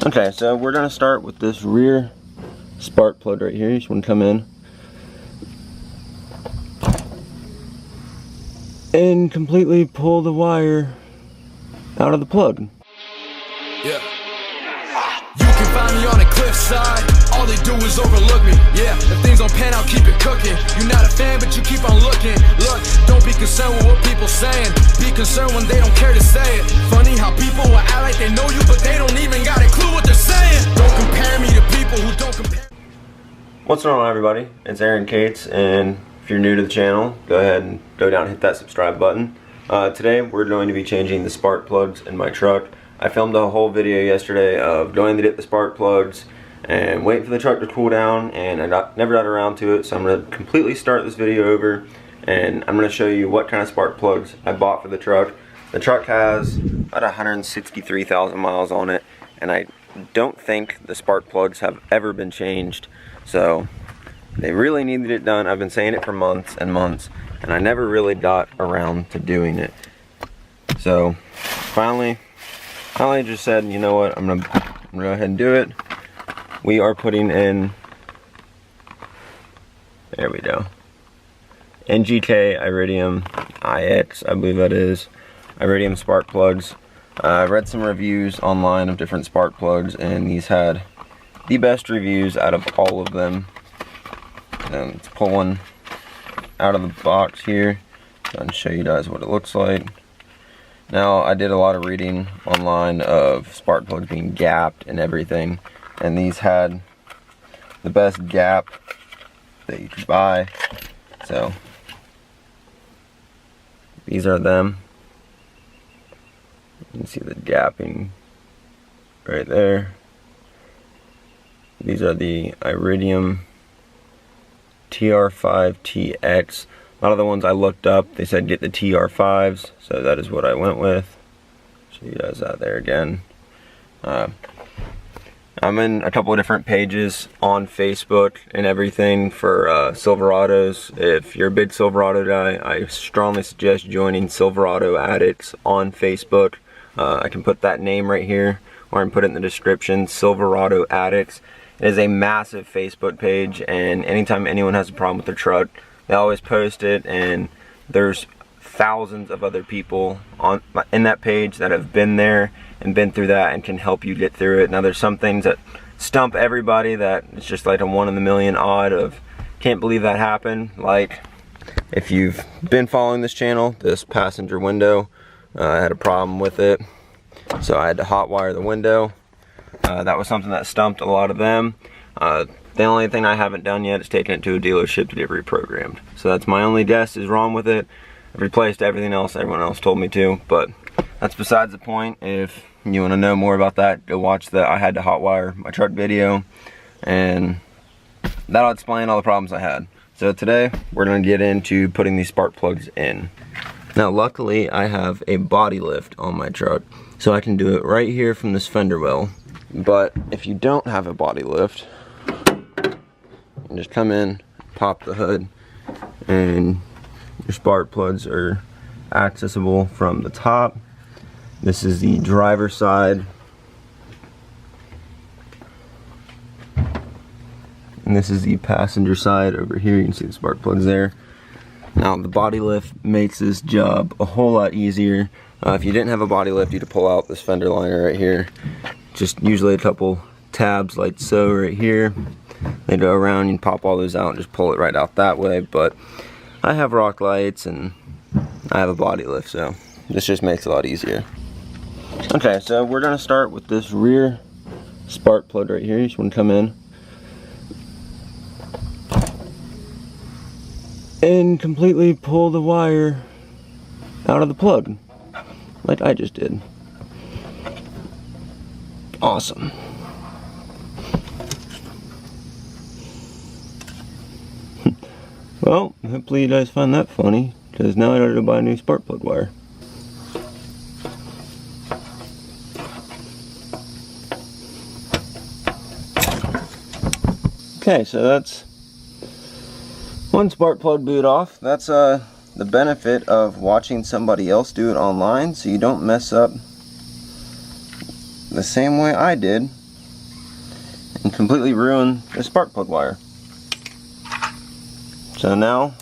Okay, so we're gonna start with this rear spark plug right here. You just want to come in and completely pull the wire out of the plug. Yeah. You can find me on a cliffside. All they do is overlook me. Yeah, if things don't pan out, keep it cooking. You're not a fan, but you keep on looking. Look, don't be concerned with what people saying. Be concerned when they don't care to say it. Funny how people will act like they know you, but they don't even got a clue what they're saying. Don't compare me to people who don't compare. What's going on, everybody? It's Aaron Cates, and if you're new to the channel, go ahead and go down and hit that subscribe button. Today we're going to be changing the spark plugs in my truck. I filmed a whole video yesterday of going to get the spark plugs and waiting for the truck to cool down, and I never got around to it, so I'm going to completely start this video over and I'm going to show you what kind of spark plugs I bought for the truck. The truck has about 163,000 miles on it, and I don't think the spark plugs have ever been changed, so they really needed it done. I've been saying it for months and months, and I never really got around to doing it. So finally just said, you know what, I'm gonna go ahead and do it. We are putting in, there we go, NGK Iridium IX, I believe that is, Iridium spark plugs. I read some reviews online of different spark plugs, and these had the best reviews out of all of them. Let's pull one out of the box here and show you guys what it looks like. Now, I did a lot of reading online of spark plugs being gapped and everything, and these had the best gap that you could buy. So these are them. You can see the gapping right there. These are the Iridium TR5TX. A lot of the ones I looked up, they said get the TR5s, so that is what I went with. Show you guys that there again. I'm in a couple of different pages on Facebook and everything for Silverados. If you're a big Silverado guy, I strongly suggest joining Silverado Addicts on Facebook. I can put that name right here, or I can put it in the description, Silverado Addicts. It is a massive Facebook page, and anytime anyone has a problem with their truck, they always post it, and there's thousands of other people in that page that have been there and been through that and can help you get through it. Now, there's some things that stump everybody that it's just like a 1 in a million odd of can't believe that happened. Like, if you've been following this channel, this passenger window, I had a problem with it, so I had to hotwire the window. That was something that stumped a lot of them. The only thing I haven't done yet is taken it to a dealership to get reprogrammed. So that's my only guess is wrong with it. I've replaced everything else everyone else told me to, but that's besides the point. If you want to know more about that, go watch the I had to hotwire my truck video, and that'll explain all the problems I had. So today we're going to get into putting these spark plugs in. Now, luckily I have a body lift on my truck, so I can do it right here from this fender well. But if you don't have a body lift, you just come in, pop the hood, and your spark plugs are accessible from the top. This is the driver's side, and this is the passenger side over here. You can see the spark plugs there. Now, the body lift makes this job a whole lot easier. If you didn't have a body lift, you'd pull out this fender liner right here. Just usually a couple tabs like so right here. They go around, you can pop all those out and just pull it right out that way. But I have rock lights and I have a body lift, so this just makes it a lot easier. Okay, so we're gonna start with this rear spark plug right here. You just want to come in and completely pull the wire out of the plug, like I just did. Awesome. Well, hopefully you guys find that funny, because now I gotta go buy a new spark plug wire. Okay, so that's one spark plug boot off. That's the benefit of watching somebody else do it online, so you don't mess up the same way I did completely ruin the spark plug wire. So now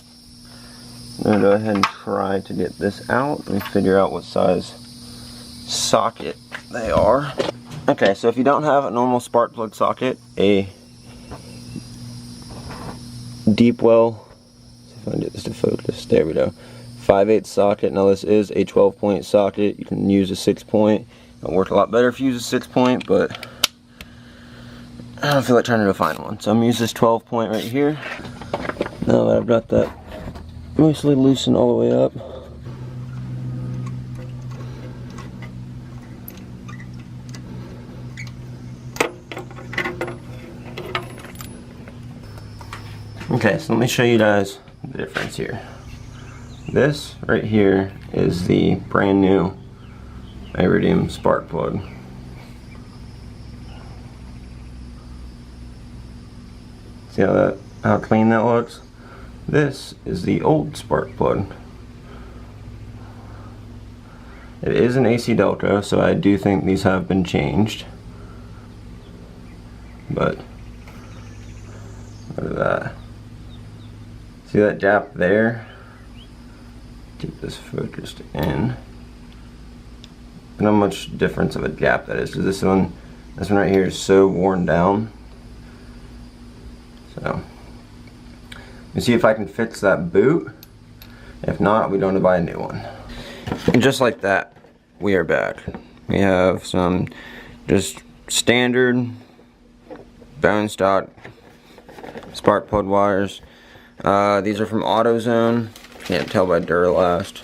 I'm going to go ahead and try to get this out. Let me figure out what size socket they are. Okay, so if you don't have a normal spark plug socket, a deep well, see if I can get this to focus, there we go, 5/8 socket. Now this is a 12-point socket. You can use a 6-point. It'll work a lot better if you use a 6-point, but I don't feel like trying to find one. So I'm going to use this 12-point right here. Now that I've got that mostly loosened all the way up, okay, so let me show you guys the difference here. This right here is the brand new Iridium spark plug. See how clean that looks? This is the old spark plug. It is an AC Delco, so I do think these have been changed. But look at that. See that gap there? Keep this focused in. And how much difference of a gap that is, because this one right here is so worn down. So let me see if I can fix that boot. If not, we don't have to buy a new one. And just like that, we are back. We have some just standard bone stock spark plug wires. These are from AutoZone. Can't tell by Duralast.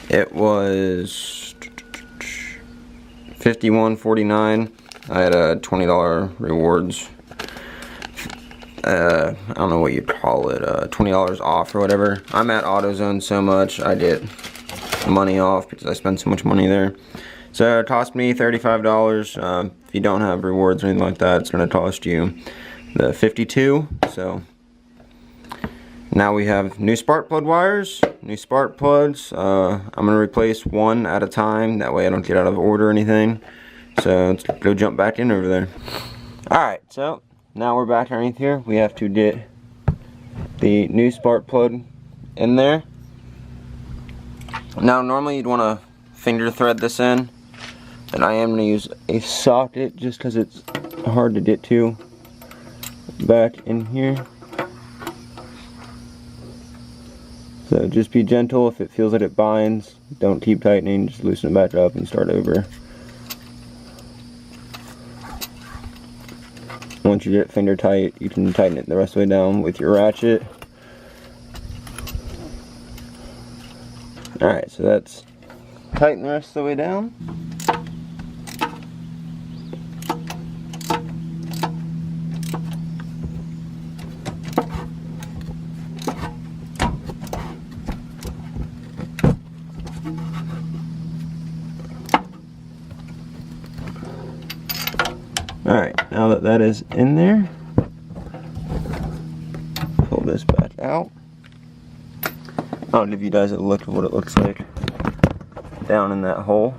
It was $51.49. I had a $20 rewards. I don't know what you'd call it, $20 off or whatever. I'm at AutoZone so much, I get money off because I spend so much money there. So it cost me $35. If you don't have rewards or anything like that, it's going to cost you the $52. So now we have new spark plug wires, new spark plugs. I'm going to replace one at a time, that way I don't get out of order or anything. So let's go jump back in over there. Alright, so now we're back underneath here. We have to get the new spark plug in there. Now normally you'd want to finger thread this in, and I am going to use a socket just because it's hard to get to back in here. So just be gentle. If it feels that it binds, don't keep tightening, just loosen it back up and start over. Once you get it finger tight, you can tighten it the rest of the way down with your ratchet. Alright, so that's tighten the rest of the way down. Alright, now that that is in there, pull this back out. I'll give you guys a look at what it looks like down in that hole.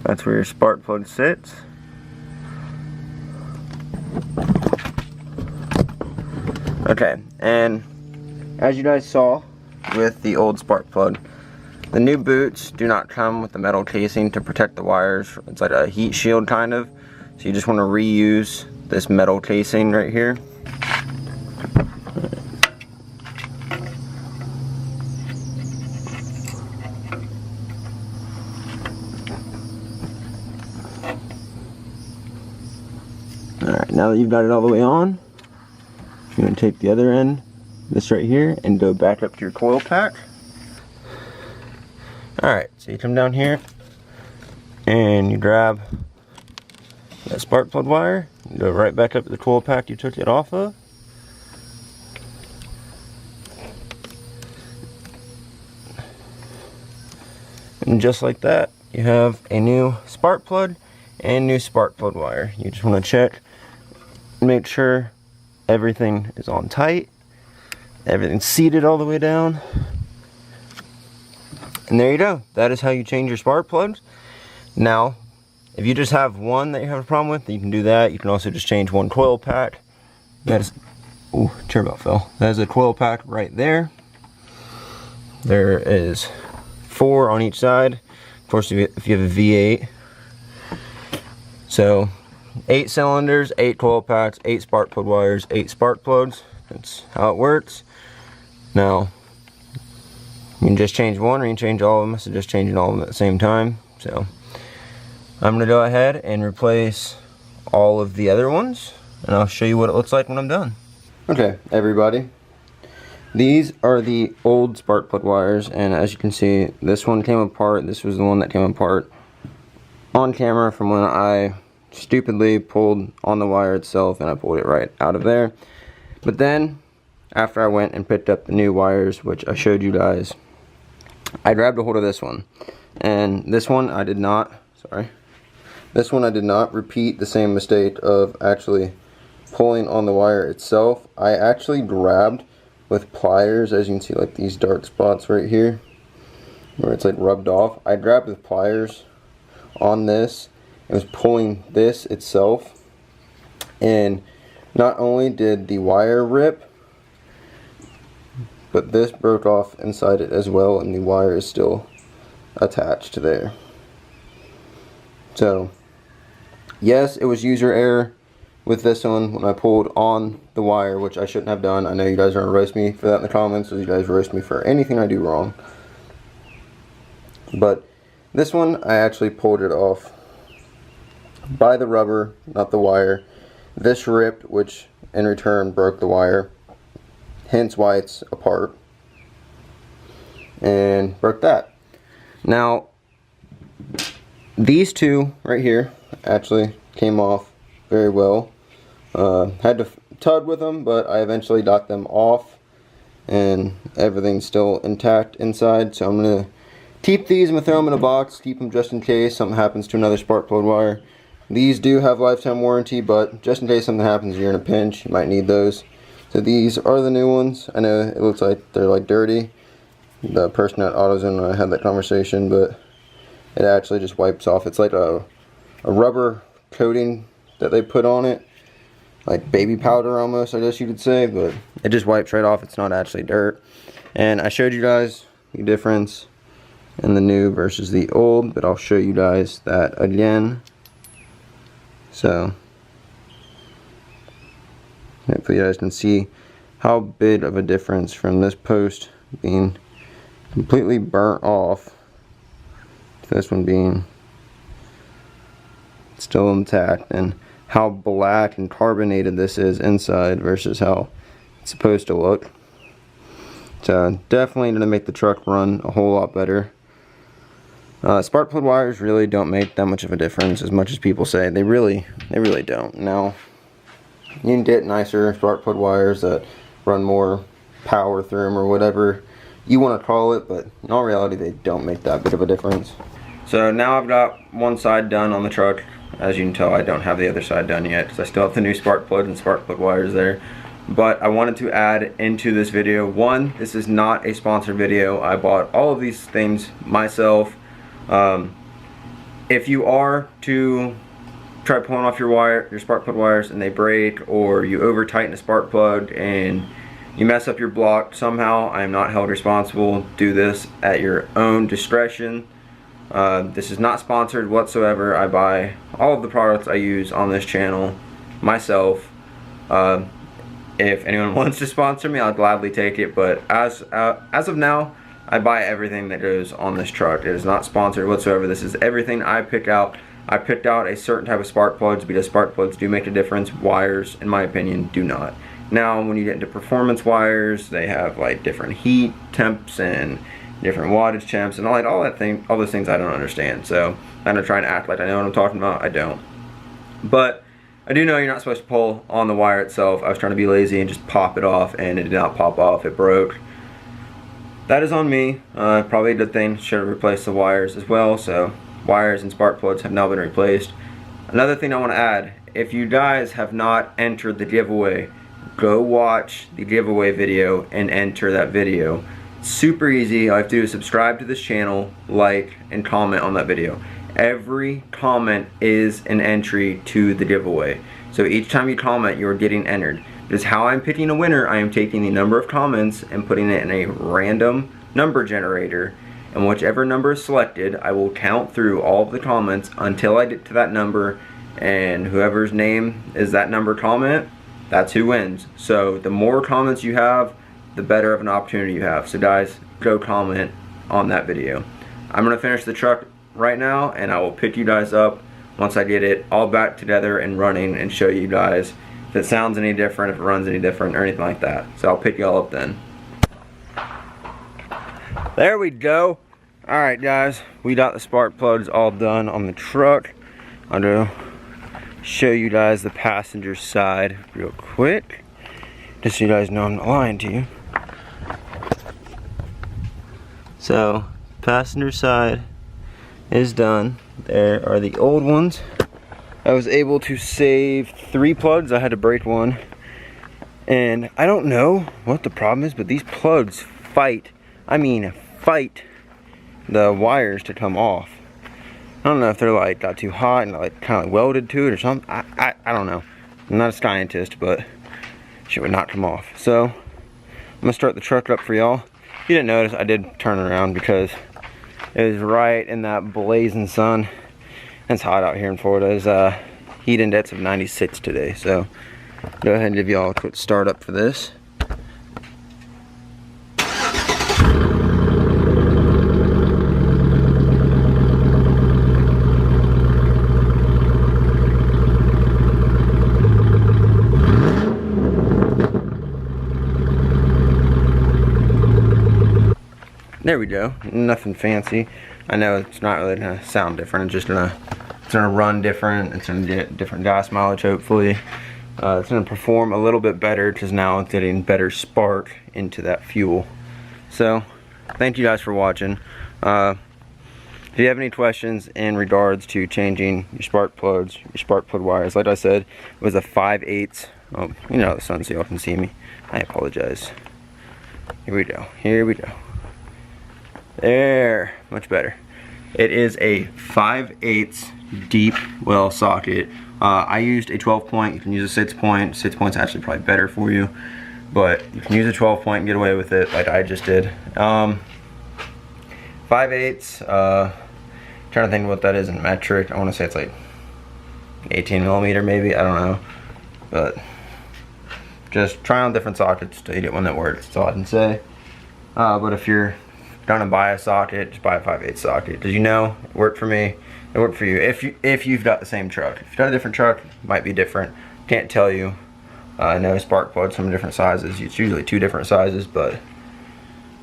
That's where your spark plug sits. Okay, and as you guys saw with the old spark plug, the new boots do not come with the metal casing to protect the wires. It's like a heat shield kind of. So you just want to reuse this metal casing right here. Alright, now that you've got it all the way on, you're going to take the other end, this right here, and go back up to your coil pack. Alright, so you come down here and you grab that spark plug wire, you go right back up to the coil pack you took it off of. And just like that, you have a new spark plug and new spark plug wire. You just want to check, make sure everything is on tight, everything's seated all the way down. And there you go. That is how you change your spark plugs. Now, if you just have one that you have a problem with, you can do that. You can also just change one coil pack. That is, ooh, chair about fell. That is a coil pack right there. There is 4 on each side. Of course, if you have a V8. So 8 cylinders, 8 coil packs, 8 spark plug wires, 8 spark plugs. That's how it works. Now, you can just change one or you can change all of them. So just changing all of them at the same time. So I'm going to go ahead and replace all of the other ones, and I'll show you what it looks like when I'm done. Okay, everybody. These are the old spark plug wires, and as you can see, this one came apart. This was the one that came apart on camera from when I stupidly pulled on the wire itself, and I pulled it right out of there. But then, after I went and picked up the new wires, which I showed you guys, I grabbed a hold of this one. And this one I did not, this one I did not repeat the same mistake of actually pulling on the wire itself. I actually grabbed with pliers, as you can see, like these dark spots right here where it's like rubbed off. I grabbed with pliers on this and was pulling this itself, and not only did the wire rip, but this broke off inside it as well, and the wire is still attached to there. So yes, it was user error with this one when I pulled on the wire, which I shouldn't have done. I know you guys are going to roast me for that in the comments, so you guys roast me for anything I do wrong. But this one, I actually pulled it off by the rubber, not the wire. This ripped, which in return broke the wire, hence why it's apart, and broke that. Now, these two right here actually came off very well. Had to tug with them, but I eventually got them off, and everything's still intact inside. So I'm going to keep these. I'm going to throw them in a box, keep them just in case something happens to another spark plug wire. These do have lifetime warranty, but just in case something happens, you're in a pinch, you might need those. So these are the new ones. I know it looks like they're like dirty. The person at AutoZone and I had that conversation, but it actually just wipes off. It's like a rubber coating that they put on it, like baby powder almost, I guess you could say, but it just wipes right off. It's not actually dirt. And I showed you guys the difference in the new versus the old, but I'll show you guys that again. So hopefully you guys can see how big of a difference from this post being completely burnt off to this one being still intact, and how black and carbonated this is inside versus how it's supposed to look. So definitely going to make the truck run a whole lot better. Spark plug wires really don't make that much of a difference as much as people say. They really don't. Now, you can get nicer spark plug wires that run more power through them or whatever you want to call it, but in all reality they don't make that big of a difference. So now I've got one side done on the truck. As you can tell, I don't have the other side done yet because I still have the new spark plug and spark plug wires there. But I wanted to add into this video, one, this is not a sponsored video. I bought all of these things myself. If you are to try pulling off your spark plug wires and they break, or you over tighten a spark plug and you mess up your block somehow, I am not held responsible. Do this at your own discretion. This is not sponsored whatsoever. I buy all of the products I use on this channel myself. If anyone wants to sponsor me, I'll gladly take it, but as of now, I buy everything that goes on this truck. It is not sponsored whatsoever. This is everything I pick out. I picked out a certain type of spark plugs because spark plugs do make a difference. Wires, in my opinion, do not. Now, when you get into performance wires, they have like different heat temps and different wattage temps and all those things I don't understand. So I'm gonna try and act like I know what I'm talking about. I don't. But I do know you're not supposed to pull on the wire itself. I was trying to be lazy and just pop it off, and it did not pop off. It broke. That is on me. Probably a good thing. Should have replaced the wires as well. So wires and spark plugs have now been replaced. Another thing I want to add, if you guys have not entered the giveaway, go watch the giveaway video and enter that video. Super easy. All you have to do is subscribe to this channel, like, and comment on that video. every comment is an entry to the giveaway. So each time you comment, you're getting entered. This is how I'm picking a winner. I am taking the number of comments and putting it in a random number generator, and whichever number is selected, I will count through all of the comments until I get to that number, and whoever's name is that number comment, that's who wins. So the more comments you have, the better of an opportunity you have. So guys, go comment on that video. I'm gonna finish the truck right now, and I will pick you guys up once I get it all back together and running, and show you guys if it sounds any different, if it runs any different, or anything like that. So I'll pick you all up then. There we go. Alright guys, we got the spark plugs all done on the truck. I'm gonna show you guys the passenger side real quick, just so you guys know I'm not lying to you. So, passenger side is done. There are the old ones. I was able to save 3 plugs. I had to break one. And I don't know what the problem is, but these plugs fight. I mean, fight the wires to come off. I don't know if they're like got too hot and like kind of like welded to it or something. I don't know. I'm not a scientist, but shit would not come off. So I'm gonna start the truck up for y'all. You didn't notice I did turn around because it was right in that blazing sun. It's hot out here in Florida. It's heat index of 96 today. So go ahead and give y'all a quick start up for this. There we go. Nothing fancy. I know it's not really gonna sound different. It's gonna run different. It's gonna get different gas mileage, hopefully. It's gonna perform a little bit better because now it's getting better spark into that fuel. So, thank you guys for watching. If you have any questions in regards to changing your spark plugs, your spark plug wires, like I said, it was a 5/8. Oh, you know the sun so y'all can see me. I apologize. Here we go. Here we go. There, much better. It is a 5/8 deep well socket. I used a 12 point. You can use a 6 point. 6 point's actually probably better for you, but you can use a 12 point and get away with it like I just did. 5/8. Trying to think what that is in metric. I want to say it's like 18 millimeter maybe. I don't know, but just try on different sockets till you get one that works. That's all I can say. But if you're gonna buy a socket, just buy a 5/8 socket, because you know it worked for me, it worked for you. If you've got the same truck. If you've got a different truck, it might be different. Can't tell you. I know spark plugs some different sizes. It's usually 2 different sizes, but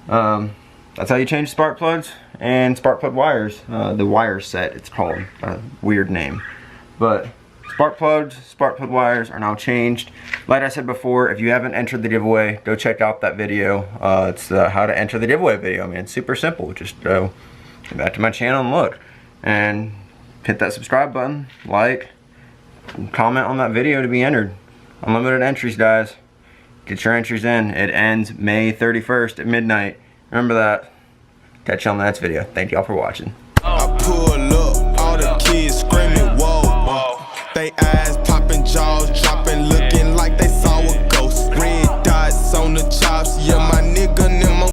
that's how you change spark plugs and spark plug wires. The wire set, it's called. A weird name, but spark plugs, spark plug wires are now changed. Like I said before, if you haven't entered the giveaway, go check out that video. It's how to enter the giveaway video. I mean, it's super simple. Just go back to my channel and look. And hit that subscribe button, like, and comment on that video to be entered. Unlimited entries, guys. Get your entries in. It ends May 31st at midnight. Remember that. Catch you on the next video. Thank y'all for watching.